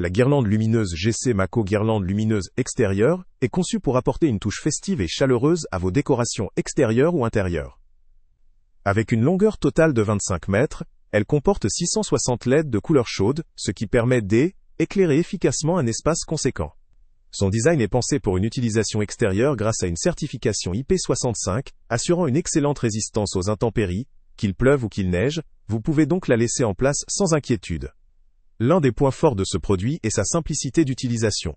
La guirlande lumineuse GC Mako guirlande lumineuse extérieure est conçue pour apporter une touche festive et chaleureuse à vos décorations extérieures ou intérieures. Avec une longueur totale de 25 mètres, elle comporte 660 LED de couleur chaude, ce qui permet d'éclairer efficacement un espace conséquent. Son design est pensé pour une utilisation extérieure grâce à une certification IP65, assurant une excellente résistance aux intempéries, qu'il pleuve ou qu'il neige, vous pouvez donc la laisser en place sans inquiétude. L'un des points forts de ce produit est sa simplicité d'utilisation.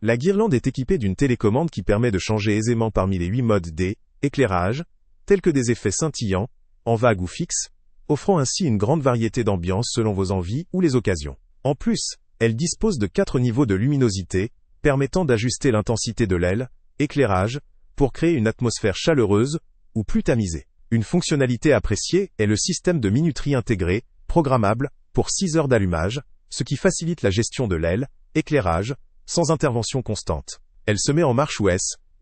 La guirlande est équipée d'une télécommande qui permet de changer aisément parmi les 8 modes d'éclairage, tels que des effets scintillants, en vague ou fixe, offrant ainsi une grande variété d'ambiances selon vos envies ou les occasions. En plus, elle dispose de 4 niveaux de luminosité, permettant d'ajuster l'intensité de l'éclairage, pour créer une atmosphère chaleureuse, ou plus tamisée. Une fonctionnalité appréciée est le système de minuterie intégré, programmable, pour 6 heures d'allumage, ce qui facilite la gestion de l'éclairage, sans intervention constante. Elle se met en marche ou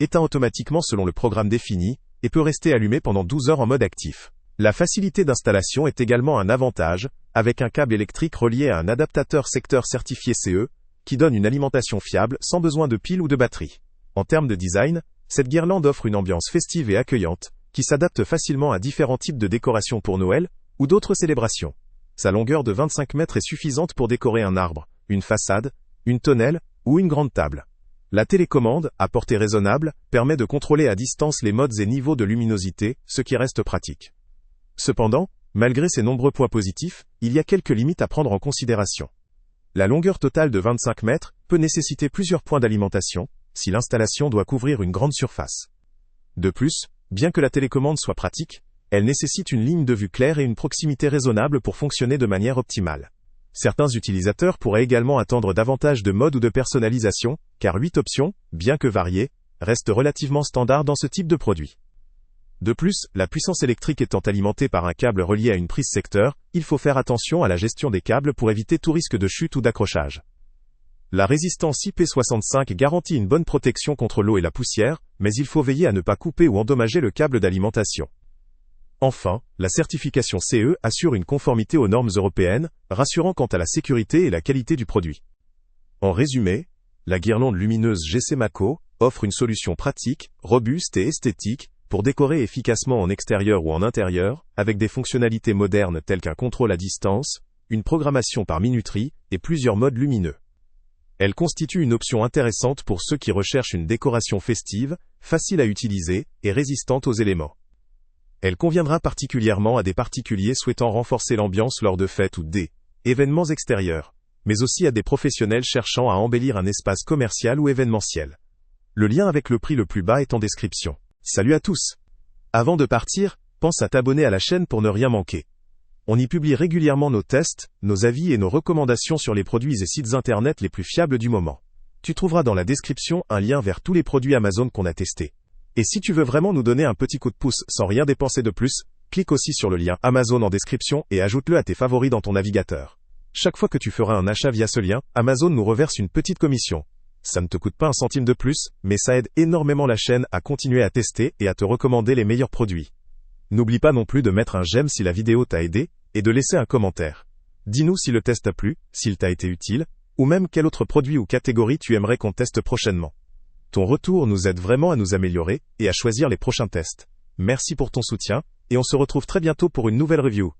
éteint automatiquement selon le programme défini, et peut rester allumée pendant 12 heures en mode actif. La facilité d'installation est également un avantage, avec un câble électrique relié à un adaptateur secteur certifié CE, qui donne une alimentation fiable sans besoin de pile ou de batterie. En termes de design, cette guirlande offre une ambiance festive et accueillante, qui s'adapte facilement à différents types de décorations pour Noël, ou d'autres célébrations. Sa longueur de 25 mètres est suffisante pour décorer un arbre, une façade, une tonnelle, ou une grande table. La télécommande, à portée raisonnable, permet de contrôler à distance les modes et niveaux de luminosité, ce qui reste pratique. Cependant, malgré ces nombreux points positifs, il y a quelques limites à prendre en considération. La longueur totale de 25 mètres peut nécessiter plusieurs points d'alimentation, si l'installation doit couvrir une grande surface. De plus, bien que la télécommande soit pratique, elle nécessite une ligne de vue claire et une proximité raisonnable pour fonctionner de manière optimale. Certains utilisateurs pourraient également attendre davantage de modes ou de personnalisation, car 8 options, bien que variées, restent relativement standards dans ce type de produit. De plus, la puissance électrique étant alimentée par un câble relié à une prise secteur, il faut faire attention à la gestion des câbles pour éviter tout risque de chute ou d'accrochage. La résistance IP65 garantit une bonne protection contre l'eau et la poussière, mais il faut veiller à ne pas couper ou endommager le câble d'alimentation. Enfin, la certification CE assure une conformité aux normes européennes, rassurant quant à la sécurité et la qualité du produit. En résumé, la guirlande lumineuse GC Mako offre une solution pratique, robuste et esthétique pour décorer efficacement en extérieur ou en intérieur, avec des fonctionnalités modernes telles qu'un contrôle à distance, une programmation par minuterie et plusieurs modes lumineux. Elle constitue une option intéressante pour ceux qui recherchent une décoration festive, facile à utiliser et résistante aux éléments. Elle conviendra particulièrement à des particuliers souhaitant renforcer l'ambiance lors de fêtes ou d'événements extérieurs, mais aussi à des professionnels cherchant à embellir un espace commercial ou événementiel. Le lien avec le prix le plus bas est en description. Salut à tous! Avant de partir, pense à t'abonner à la chaîne pour ne rien manquer. On y publie régulièrement nos tests, nos avis et nos recommandations sur les produits et sites internet les plus fiables du moment. Tu trouveras dans la description un lien vers tous les produits Amazon qu'on a testés. Et si tu veux vraiment nous donner un petit coup de pouce sans rien dépenser de plus, clique aussi sur le lien Amazon en description et ajoute-le à tes favoris dans ton navigateur. Chaque fois que tu feras un achat via ce lien, Amazon nous reverse une petite commission. Ça ne te coûte pas un centime de plus, mais ça aide énormément la chaîne à continuer à tester et à te recommander les meilleurs produits. N'oublie pas non plus de mettre un j'aime si la vidéo t'a aidé, et de laisser un commentaire. Dis-nous si le test t'a plu, s'il t'a été utile, ou même quel autre produit ou catégorie tu aimerais qu'on teste prochainement. Ton retour nous aide vraiment à nous améliorer et à choisir les prochains tests. Merci pour ton soutien, et on se retrouve très bientôt pour une nouvelle review.